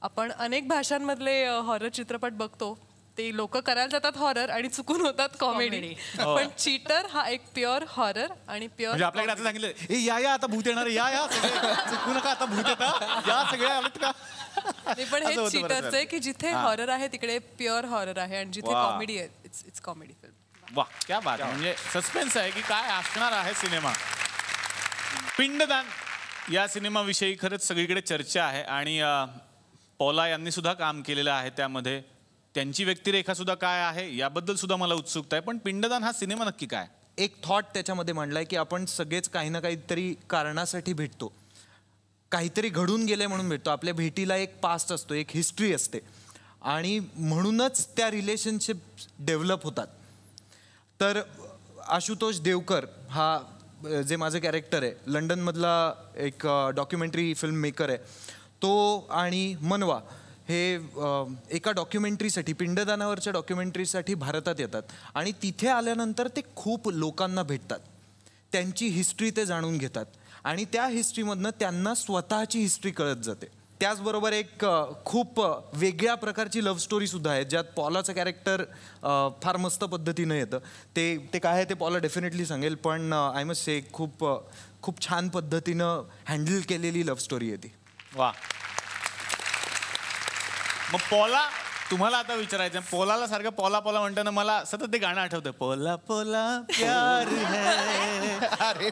आपण अनेक भाषांमधले हॉरर चित्रपट बघतो, ते लोक करायला जातात हॉरर आणि चुकून होतात कॉमेडी. पण चीटर हा एक प्युअर हॉरर आणि प्युअर. म्हणजे आपल्याकडे आता सांगितलं, या आता भूत येणार, या चुकू नका, आता भूत येतात, या सगळ्या आलेत का? पण हे चीटरचं आहे की जिथे हॉरर आहे तिकडे प्युअर हॉरर आहे आणि जिथे कॉमेडी आहे इट्स कॉमेडी फिल्म. वा, क्या बात. म्हणजे सस्पेन्स आहे की काय असणार आहे सिनेमा. पिंडदान या सिनेमाविषयी खरंच सगळीकडे चर्चा आहे आणि पौला यांनी सुद्धा काम केलेलं आहे त्यामध्ये. त्यांची व्यक्तिरेखा सुद्धा काय आहे याबद्दल सुद्धा मला उत्सुकता आहे. पण पिंडदान हा सिनेमा नक्की काय? एक थॉट त्याच्यामध्ये मांडलाय की आपण सगळेच काही ना काहीतरी कारणासाठी भेटतो, काहीतरी घडून गेलंय म्हणून भेटतो. आपल्या भेटीला एक पास्ट असतो, एक हिस्ट्री असते आणि म्हणूनच त्या रिलेशनशिप डेव्हलप होतात. तर आशुतोष देवकर हा जे माझं कॅरेक्टर आहे, लंडनमधला एक डॉक्युमेंटरी फिल्म मेकर आहे तो, आणि मनवा हे एका डॉक्युमेंटरीसाठी, पिंडदानावरच्या डॉक्युमेंटरीसाठी भारतात येतात आणि तिथे आल्यानंतर ते खूप लोकांना भेटतात, त्यांची हिस्ट्री ते जाणून घेतात आणि त्या हिस्ट्रीमधनं त्यांना स्वतःची हिस्ट्री कळत जाते. त्याचबरोबर एक खूप वेगळ्या प्रकारची लव्ह स्टोरीसुद्धा आहे ज्यात पॉलाचं कॅरेक्टर फार मस्त पद्धतीनं येतं. ते काय आहे ते पॉला डेफिनेटली सांगेल, पण आय मस्ट से खूप खूप छान पद्धतीनं हँडल केलेली लव्ह स्टोरी आहे ती. वा. मग पॉला, तुम्हाला आता विचारायचं, पोलाला सारखं पोला पोला म्हणताना मला सतत ते गाणं आठवतं, पोला पोला प्यार है.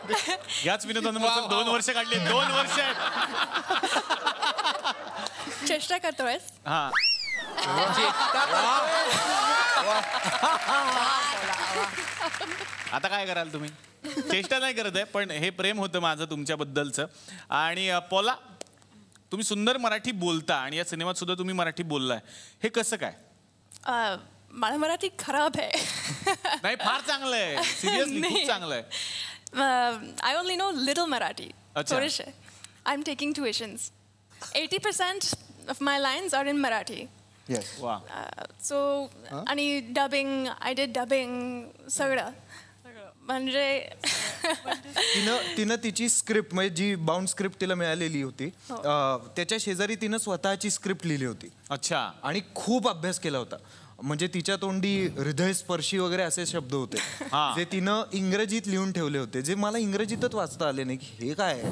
याच विनोदानं 2 वर्ष काढली, 2 वर्ष आहेत. चेष्टा करतोय. हा, आता काय कराल तुम्ही? चेष्टा नाही करत आहे, पण हे प्रेम होतं माझं तुमच्याबद्दलचं. आणि पोला, तुम्ही सुंदर मराठी बोलता आणि या सिनेमात सुद्धा तुम्ही मराठी बोललाय, हे कसं काय? मला मराठी खराब आहे. नाही, फार चांगलं आहे, सिरियसली खूप चांगलं आहे. I only know little Marathi. थोडेसे. I am taking tuitions. 80% of my lines are in Marathi. Yes. Wow. So आणि डबिंग, आय डिड डबिंग सगळं. म्हणजे तिनं तिची स्क्रिप्ट, म्हणजे जी बाउंड स्क्रिप्ट तिला मिळालेली होती, त्याच्या शेजारी तिनं स्वतःची स्क्रिप्ट लिहिली होती. अच्छा. आणि खूप अभ्यास केला होता. म्हणजे तिच्या तोंडी हृदयस्पर्शी वगैरे असे शब्द होते जे तिनं इंग्रजीत लिहून ठेवले होते, जे मला इंग्रजीतच वाचता आले नाही की हे काय आहे.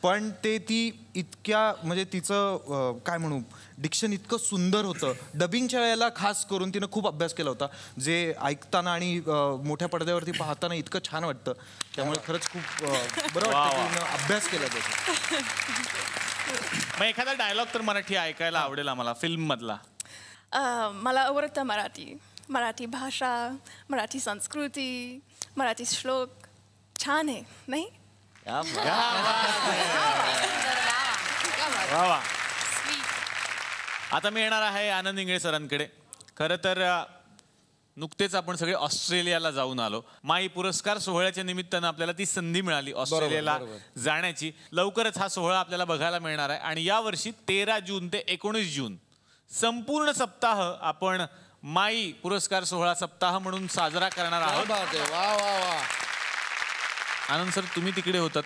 पण ते ती इतक्या, म्हणजे तिचं काय म्हणू, डिक्शन इतकं सुंदर होतं. डबिंगच्या वेळेला खास करून तिनं खूप अभ्यास केला होता, जे ऐकताना आणि मोठ्या पडद्यावरती पाहताना इतकं छान वाटतं. त्यामुळे खरंच खूप बरं वाटतं तिनं अभ्यास केला त्याचा. मग एखादा डायलॉग तर मराठी ऐकायला आवडेल आम्हाला फिल्म मधला. मला आवडतं मराठी. मराठी भाषा, मराठी संस्कृती, मराठी श्लोक छान आहे नाही? आता मी येणार आहे आनंद इंगळे सरांकडे. खरं तर नुकतेच आपण सगळे ऑस्ट्रेलियाला जाऊन आलो. माई पुरस्कार सोहळ्याच्या निमित्तानं आपल्याला ती संधी मिळाली ऑस्ट्रेलियाला जाण्याची. लवकरच हा सोहळा आपल्याला बघायला मिळणार आहे आणि यावर्षी 13 जून ते 19 जून संपूर्ण सप्ताह आपण माई पुरस्कार सोहळा सप्ताह म्हणून साजरा करणार आहोत. आनंद सर, तुम्ही तिकडे होतात,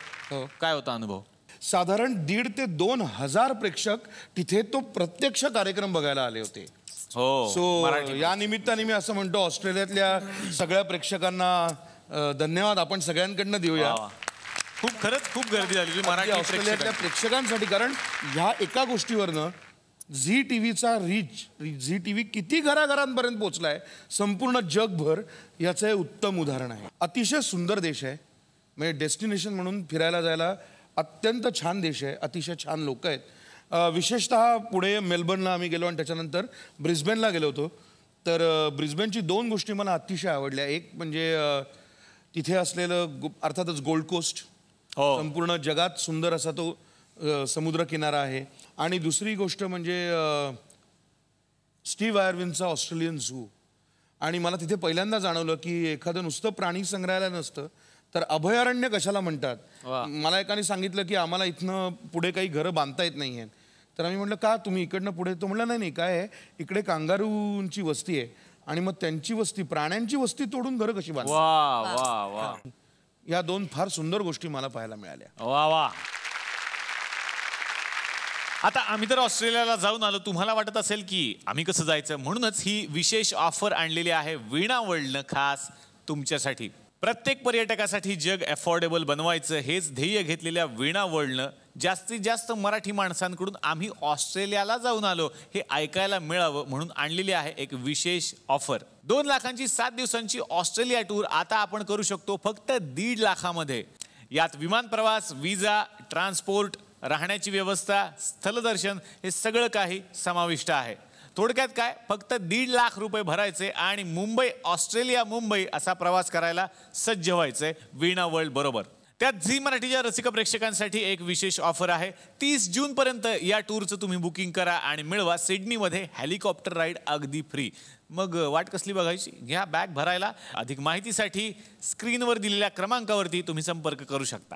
काय होता अनुभव? साधारण 1,500 ते 2,000 प्रेक्षक तिथे तो प्रत्यक्ष कार्यक्रम बघायला आले होते. सो या निमित्ताने मी असं म्हणतो, ऑस्ट्रेलियातल्या सगळ्या प्रेक्षकांना धन्यवाद आपण सगळ्यांकडनं देऊया. खरंच खूप गर्दी झाली मराठी ऑस्ट्रेलियातल्या प्रेक्षकांसाठी, कारण ह्या एका गोष्टीवरनं झी टीव्हीचा रीच, झी टीव्ही किती घराघरांपर्यंत पोहोचलाय संपूर्ण जगभर, याचं हे उत्तम उदाहरण आहे. अतिशय सुंदर देश आहे, म्हणजे डेस्टिनेशन म्हणून फिरायला जायला अत्यंत छान देश आहे, अतिशय छान लोक आहेत. विशेषतः पुढे मेलबर्नला आम्ही गेलो आणि त्याच्यानंतर ब्रिस्बेनला गेलो होतो. तर ब्रिस्बेनची 2 गोष्टी मला अतिशय आवडल्या. एक म्हणजे तिथे असलेलं अर्थातच गोल्ड कोस्ट, संपूर्ण जगात सुंदर असा तो समुद्रकिनारा आहे. आणि दुसरी गोष्ट म्हणजे स्टीव्ह आयर्विनचा ऑस्ट्रेलियन झू. आणि मला तिथे पहिल्यांदा जाणवलं की एखादं नुसतं प्राणी संग्रहालय नसतं तर अभयारण्य कशाला म्हणतात. मला एकाने सांगितलं की आम्हाला इथनं पुढे काही घरं बांधता येत नाही आहेत. तर आम्ही म्हटलं का, तुम्ही इकडनं पुढे? तो म्हटलं नाही काय आहे, इकडे कांगारूंची वस्ती आहे आणि मग त्यांची वस्ती, प्राण्यांची वस्ती तोडून घरं कशी बांधतात. या 2 फार सुंदर गोष्टी मला पाहायला मिळाल्या. वा वा. आता आम्ही तर ऑस्ट्रेलियाला जाऊन आलो, तुम्हाला वाटत असेल की आम्ही कसं जायचं, म्हणूनच ही विशेष ऑफर आणलेली आहे वीणा वर्ल्डनं खास तुमच्यासाठी. प्रत्येक पर्यटकासाठी जग अफोर्डेबल बनवायचं हेच ध्येय घेतलेल्या वीणा वर्ल्डनं जास्तीत जास्त मराठी माणसांकडून आम्ही ऑस्ट्रेलियाला जाऊन आलो हे ऐकायला मिळावं म्हणून आणलेली आहे एक विशेष ऑफर. 2 लाखांची 7 दिवसांची ऑस्ट्रेलिया टूर आता आपण करू शकतो फक्त 1.5 लाखामध्ये. यात विमान प्रवास, विजा, ट्रान्सपोर्ट, राहण्याची व्यवस्था, स्थलदर्शन हे सगळं काही समाविष्ट आहे. थोडक्यात काय, फक्त 1.5 लाख रुपये भरायचे आणि मुंबई, ऑस्ट्रेलिया मुंबई असा प्रवास करायला सज्ज व्हायचंय वीणा वर्ल्ड बरोबर. त्यात झी मराठीच्या रसिक प्रेक्षकांसाठी एक विशेष ऑफर आहे. 30 जून पर्यंत या टूरचं तुम्ही बुकिंग करा आणि मिळवा सिडनीमध्ये हेलिकॉप्टर राईड अगदी फ्री. मग वाट कसली बघायची, घ्या बॅग भरायला. अधिक माहितीसाठी स्क्रीनवर दिलेल्या क्रमांकावरती तुम्ही संपर्क करू शकता.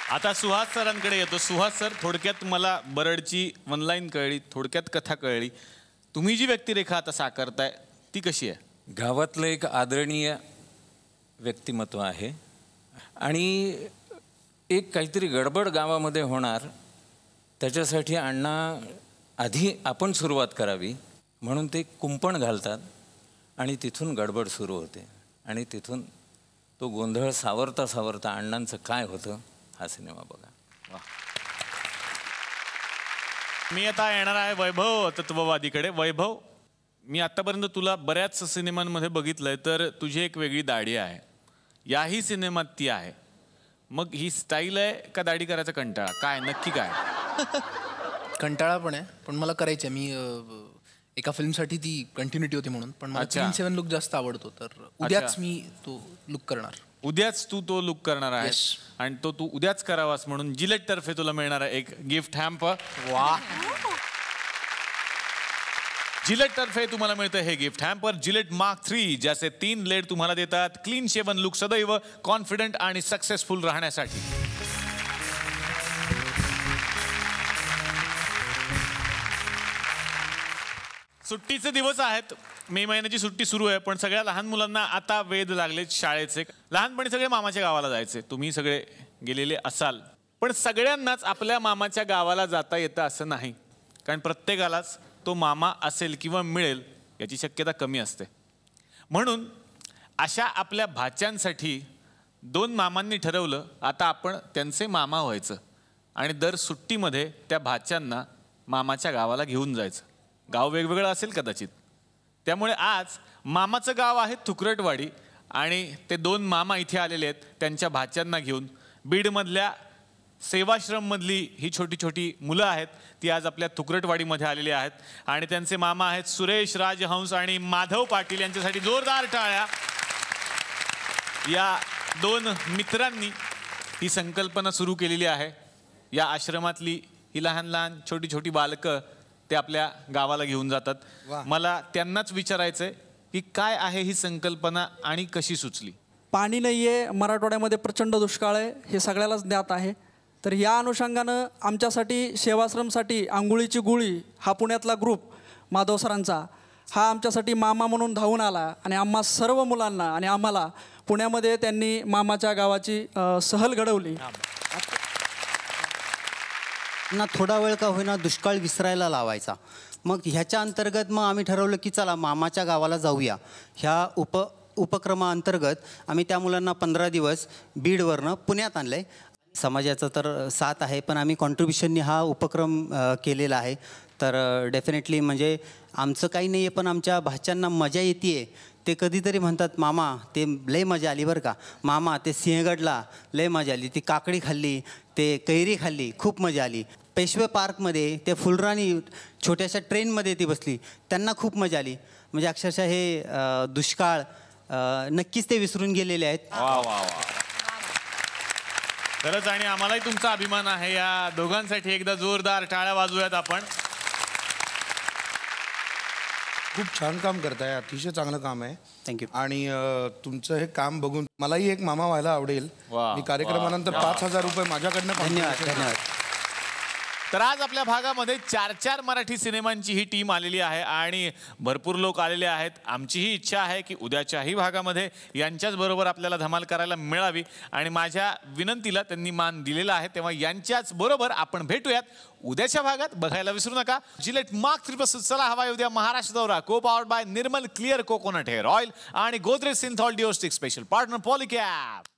आता सुहास सरांकडे येतो. सुहास सर, थोडक्यात मला बरडची वनलाईन कळली, थोडक्यात कथा कळली. तुम्ही जी व्यक्तिरेखा आता साकारताय ती कशी आहे? गावातलं एक आदरणीय व्यक्तिमत्व आहे आणि एक काहीतरी गडबड गावामध्ये होणार, त्याच्यासाठी अण्णा आधी आपण सुरुवात करावी म्हणून ते कुंपण घालतात आणि तिथून गडबड सुरू होते आणि तिथून तो गोंधळ सावरता सावरता अण्णांचं काय होतं हा सिनेमा बघा. मी आता येणार आहे वैभव तत्ववादीकडे. वैभव, मी आतापर्यंत तुला बऱ्याच सिनेमांमध्ये बघितलंय, तर तुझी एक वेगळी दाढी आहे. याही सिनेमात ती आहे. मग ही स्टाईल आहे का दाढी करायचा कंटाळा, काय नक्की काय? कंटाळा पण आहे, पण मला करायची आहे. मी एका फिल्मसाठी ती कंटिन्युटी होती म्हणून, पण मला 3-7 लुक जास्त आवडतो, तर उद्याच मी तो लुक करणार. उद्याच तू तो लुक करणार आहेस आणि तो तू उद्याच करावास म्हणून जिलेट तर्फे तुला मिळणार आहे एक गिफ्ट हॅम्प. वा, जिलेट तर्फे तुम्हाला मिळतं हे गिफ्ट हॅम्पर जिलेट मार्क 3, ज्याचे 3 लेड तुम्हाला देतात क्लीन शेवन लुक सदैव कॉन्फिडंट आणि सक्सेसफुल राहण्यासाठी. सुट्टीचे दिवस आहेत, मे महिन्याची सुट्टी सुरू आहे, पण सगळ्या लहान मुलांना आता वेध लागले शाळेचे. लहानपणी सगळे मामाच्या गावाला जायचे, तुम्ही सगळे गेलेले असाल. पण सगळ्यांनाच आपल्या मामाच्या गावाला जाता येतं असं नाही, कारण प्रत्येकालाच तो मामा असेल किंवा मिळेल याची शक्यता कमी असते. म्हणून अशा आपल्या भाच्यांसाठी 2 मामांनी ठरवलं आता आपण त्यांचे मामा व्हायचं आणि दर सुट्टीमध्ये त्या भाच्यांना मामाच्या गावाला घेऊन जायचं. गाव वेगवेगळं असेल कदाचित, त्यामुळे आज मामाचं गाव आहे थुकरटवाडी आणि ते 2 मामा इथे आलेले आहेत त्यांच्या भाच्यांना घेऊन. बीडमधल्या सेवाश्रममधली ही छोटी छोटी मुलं आहेत, ती आज आपल्या थुकरटवाडीमध्ये आलेली आहेत आणि त्यांचे मामा आहेत सुरेश राजहंस आणि माधव पाटील. यांच्यासाठी जोरदार टाळ्या. या 2 मित्रांनी ही संकल्पना सुरू केलेली आहे. या आश्रमातली ही लहान लहान छोटी छोटी बालकं ते आपल्या गावाला घेऊन जातात. मला त्यांनाच विचारायचंय की काय आहे ही संकल्पना आणि कशी सुचली? पाणी नाहीये, मराठवाड्यामध्ये प्रचंड दुष्काळ आहे, हे सगळ्यालाच ज्ञात आहे. तर या अनुषंगानं आमच्यासाठी सेवाश्रमसाठी आंघोळीची गुळी हा पुण्यातला ग्रुप माधव सरांचा हा आमच्यासाठी मामा म्हणून धावून आला आणि आम्हा सर्व मुलांना आणि आम्हाला पुण्यामध्ये त्यांनी मामाच्या गावाची सहल घडवली. ना थोडा वेळ का होईना दुष्काळ विसरायला लावायचा. मग ह्याच्या अंतर्गत मग आम्ही ठरवलं की चला मामाच्या गावाला जाऊया. ह्या उपक्रमाअंतर्गत आम्ही त्या मुलांना 15 दिवस बीडवरनं पुण्यात आणलं आहे. समाजाचं तर साथ आहे, पण आम्ही कॉन्ट्रीब्युशननी हा उपक्रम केलेला आहे. तर डेफिनेटली म्हणजे आमचं काही नाही आहे, पण आमच्या भाच्यांना मजा येते आहे. ते कधीतरी म्हणतात मामा ते लय मजा आली बरं का, मामा ते सिंहगडला लय मजा आली, ती काकडी खाल्ली, ते कैरी खाल्ली, खूप मजा आली. पेशवे पार्कमध्ये ते फुलराणी छोट्याशा ट्रेनमध्ये ती बसली, त्यांना खूप मजा आली. म्हणजे अक्षरशः हे दुष्काळ नक्कीच ते विसरून गेलेले आहेत. वा वा वा, खरंच. आणि आम्हालाही तुमचा अभिमान आहे. या दोघांसाठी एकदा जोरदार टाळ्या वाजवूयात आपण. खूप छान काम करताय, अतिशय चांगलं काम आहे. थँक्यू. आणि तुमचं हे काम बघून मलाही एक मामा व्हायला आवडेल. मी कार्यक्रमानंतर 5,000 रुपये माझ्याकडनं. धन्यवाद धन्यवाद. तर आज आपल्या भागामध्ये 4 मराठी सिनेमांची ही टीम आलेली आहे आणि भरपूर लोक आलेले आहेत. आमची ही इच्छा आहे की उद्याच्याही भागामध्ये यांच्याच बरोबर आपल्याला धमाल करायला मिळावी आणि माझ्या विनंतीला त्यांनी मान दिलेला आहे. तेव्हा यांच्याच बरोबर आपण भेटूयात उद्याच्या भागात. बघायला विसरू नका जिलेट मार्क 3 पासून चला हवा उद्या महाराष्ट्र दौरा, co-powered by Nirmal clear coconut hair oil आणि Godrej Cinthol deo stick, special partner Polycab.